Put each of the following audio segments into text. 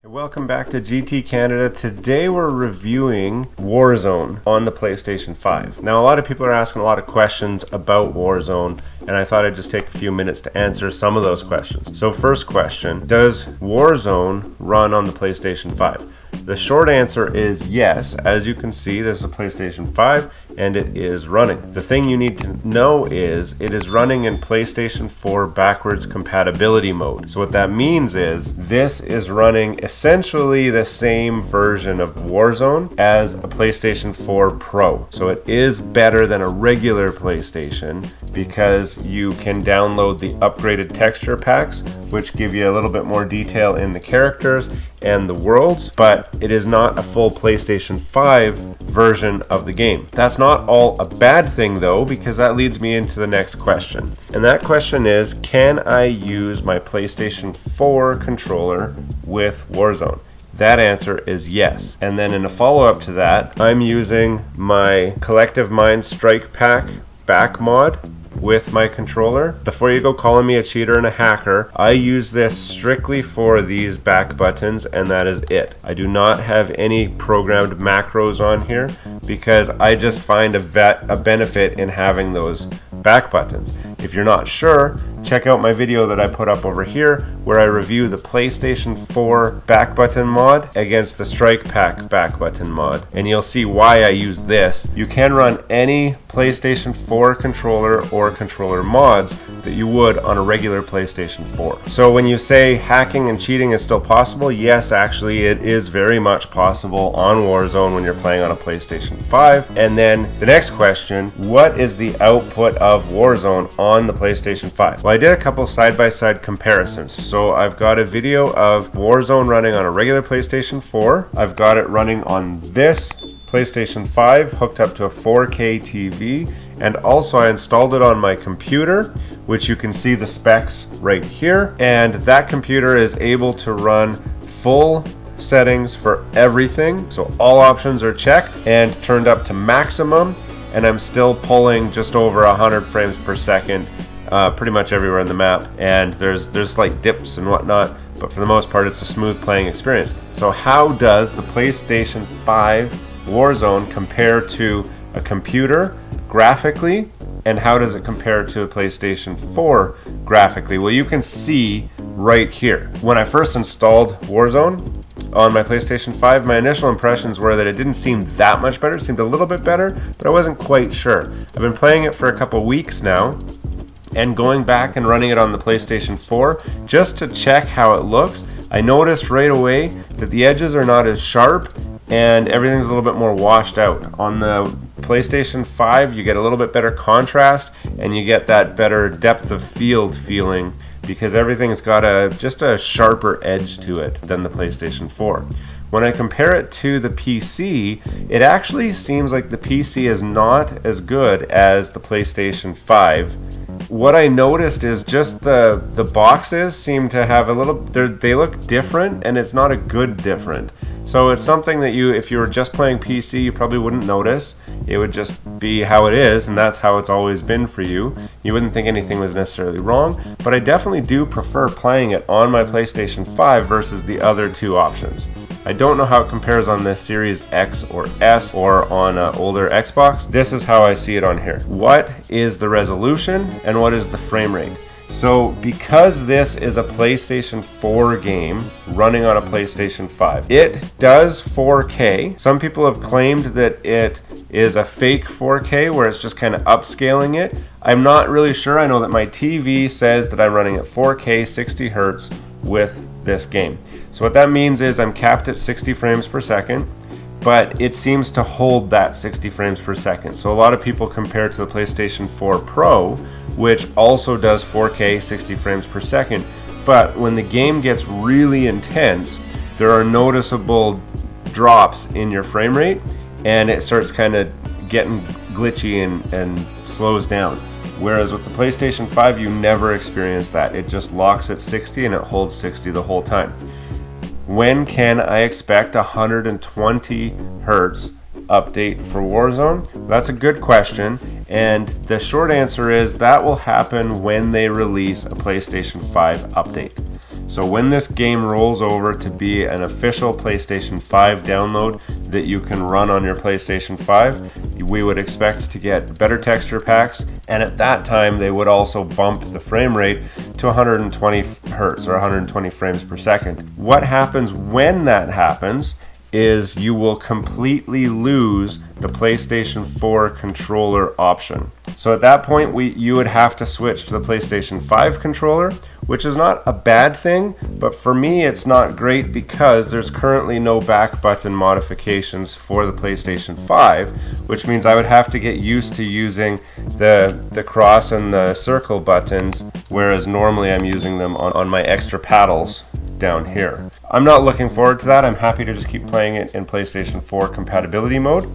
Welcome back to GT Canada. Today we're reviewing Warzone on the PlayStation 5. Now a lot of people are asking a lot of questions about Warzone, and I thought I'd just take a few minutes to answer some of those questions. So first question, does Warzone run on the PlayStation 5? The short answer is yes. As you can see, this is a PlayStation 5 and it is running. The thing you need to know is it is running in PlayStation 4 backwards compatibility mode. So what that means is this is running essentially the same version of Warzone as a PlayStation 4 Pro. So it is better than a regular PlayStation because you can download the upgraded texture packs, which give you a little bit more detail in the characters and the worlds, but it is not a full PlayStation 5 version of the game. That's not all a bad thing though, because that leads me into the next question. And that question is, can I use my PlayStation 4 controller with Warzone? That answer is yes. And then in a follow-up to that, I'm using my Collective Mind Strike Pack back mod with my controller. Before you go calling me a cheater and a hacker, I use this strictly for these back buttons, and that is it. I do not have any programmed macros on here because I just find a benefit in having those back buttons. If you're not sure, check out my video that I put up over here where I review the PlayStation 4 back button mod against the Strike Pack back button mod, and you'll see why I use this. You can run any PlayStation 4 controller or controller mods that you would on a regular PlayStation 4. So when you say hacking and cheating is still possible, yes, actually it is very much possible on Warzone when you're playing on a PlayStation 5. And then the next question, what is the output of Warzone on the PlayStation 5? Well, I did a couple side-by-side comparisons. So I've got a video of Warzone running on a regular PlayStation 4. I've got it running on this PlayStation 5 hooked up to a 4K TV, and also I installed it on my computer, which you can see the specs right here, and that computer is able to run full settings for everything. So all options are checked and turned up to maximum, and I'm still pulling just over 100 frames per second pretty much everywhere in the map, and there's slight dips and whatnot, but for the most part it's a smooth playing experience. So how does the PlayStation 5 Warzone compare to a computer graphically, and how does it compare to a PlayStation 4 graphically? Well, you can see right here. When I first installed Warzone on my PlayStation 5, my initial impressions were that it didn't seem that much better. It seemed a little bit better, but I wasn't quite sure. I've been playing it for a couple weeks now, and going back and running it on the PlayStation 4 just to check how it looks, I noticed right away that the edges are not as sharp and everything's a little bit more washed out. On the PlayStation 5, you get a little bit better contrast and you get that better depth of field feeling because everything's got just a sharper edge to it than the PlayStation 4. When I compare it to the PC, it actually seems like the PC is not as good as the PlayStation 5. What I noticed is just the boxes seem to have they look different, and it's not a good different. So it's something that if you were just playing PC, you probably wouldn't notice. It would just be how it is, and that's how it's always been for you. You wouldn't think anything was necessarily wrong, but I definitely do prefer playing it on my PlayStation 5 versus the other two options. I don't know how it compares on the Series X or S or on an older Xbox. This is how I see it on here. What is the resolution and what is the frame rate? So because this is a PlayStation 4 game running on a PlayStation 5, it does 4K. Some people have claimed that it is a fake 4K where it's just kind of upscaling it. I'm not really sure. I know that my TV says that I'm running at 4K 60 Hertz with this game. So what that means is I'm capped at 60 frames per second, but it seems to hold that 60 frames per second. So a lot of people compare to the PlayStation 4 Pro, which also does 4K 60 frames per second. But when the game gets really intense, there are noticeable drops in your frame rate, and it starts kind of getting glitchy and slows down. Whereas with the PlayStation 5, you never experience that. It just locks at 60 and it holds 60 the whole time. When can I expect 120 Hertz update for Warzone? That's a good question, and the short answer is that will happen when they release a PlayStation 5 update. So when this game rolls over to be an official PlayStation 5 download that you can run on your PlayStation 5, we would expect to get better texture packs, and at that time they would also bump the frame rate to 120 hertz or 120 frames per second. What happens when that happens is you will completely lose the PlayStation 4 controller option. So at that point, you would have to switch to the PlayStation 5 controller, which is not a bad thing, but for me it's not great because there's currently no back button modifications for the PlayStation 5, which means I would have to get used to using the cross and the circle buttons, whereas normally I'm using them on my extra paddles down here. I'm not looking forward to that. I'm happy to just keep playing it in PlayStation 4 compatibility mode.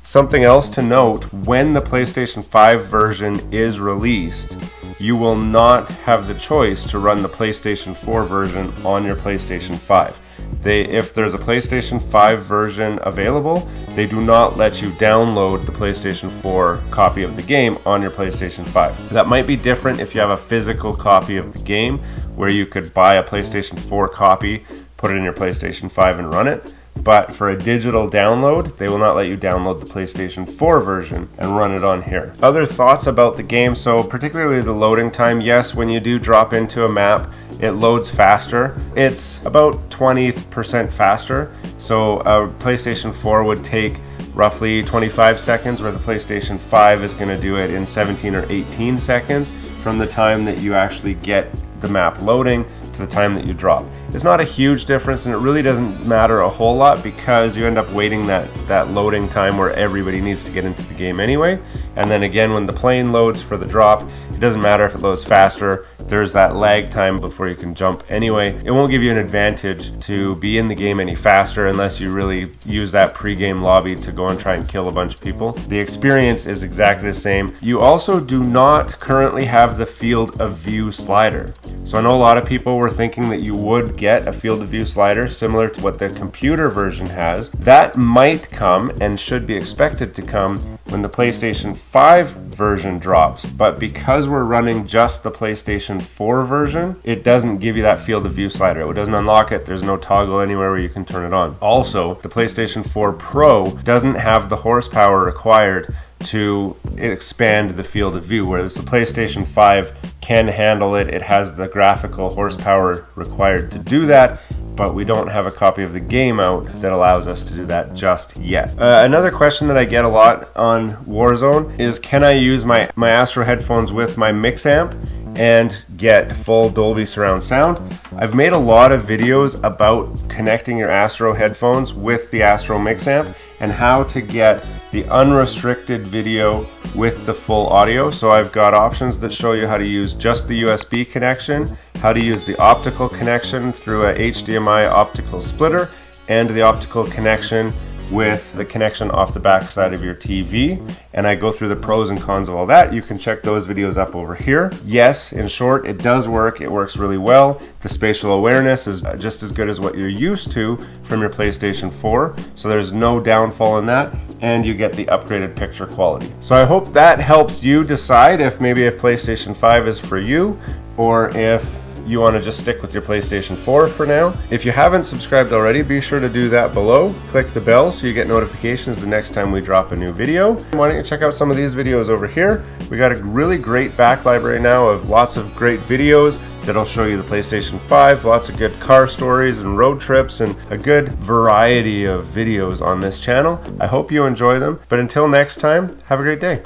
Something else to note, when the PlayStation 5 version is released, you will not have the choice to run the PlayStation 4 version on your PlayStation 5. If there's a PlayStation 5 version available, they do not let you download the PlayStation 4 copy of the game on your PlayStation 5. That might be different if you have a physical copy of the game, where you could buy a PlayStation 4 copy, put it in your PlayStation 5 and run it. But for a digital download, they will not let you download the PlayStation 4 version and run it on here. Other thoughts about the game, so particularly the loading time. Yes, when you do drop into a map, it loads faster. It's about 20% faster. So a PlayStation 4 would take roughly 25 seconds, where the PlayStation 5 is going to do it in 17 or 18 seconds from the time that you actually get the map loading to the time that you drop. It's not a huge difference, and it really doesn't matter a whole lot because you end up waiting that loading time where everybody needs to get into the game anyway. And then again, when the plane loads for the drop, it doesn't matter if it loads faster. There's that lag time before you can jump anyway. It won't give you an advantage to be in the game any faster unless you really use that pre-game lobby to go and try and kill a bunch of people. The experience is exactly the same. You also do not currently have the field of view slider. So I know a lot of people were thinking that you would get a field of view slider similar to what the computer version has. That might come and should be expected to come when the PlayStation 5 version drops, but because we're running just the PlayStation 4 version, it doesn't give you that field of view slider. It doesn't unlock it. There's no toggle anywhere where you can turn it on. Also, the PlayStation 4 Pro doesn't have the horsepower required to expand the field of view, whereas the PlayStation 5 can handle it. It has the graphical horsepower required to do that, but we don't have a copy of the game out that allows us to do that just yet. Another question that I get a lot on Warzone is, can I use my Astro headphones with my mix amp and get full Dolby surround sound? I've made a lot of videos about connecting your Astro headphones with the Astro mix amp and how to get the unrestricted video with the full audio. So I've got options that show you how to use just the USB connection, how to use the optical connection through a HDMI optical splitter, and the optical connection with the connection off the back side of your TV. And I go through the pros and cons of all that. You can check those videos up over here. Yes, in short, it does work. It works really well. The spatial awareness is just as good as what you're used to from your PlayStation 4. So there's no downfall in that. And you get the upgraded picture quality. So I hope that helps you decide if PlayStation 5 is for you, or if you want to just stick with your PlayStation 4 for now. If you haven't subscribed already, be sure to do that below. Click the bell so you get notifications the next time we drop a new video. Why don't you check out some of these videos over here? We got a really great back library now of lots of great videos that'll show you the PlayStation 5, lots of good car stories and road trips, and a good variety of videos on this channel. I hope you enjoy them, but until next time, have a great day.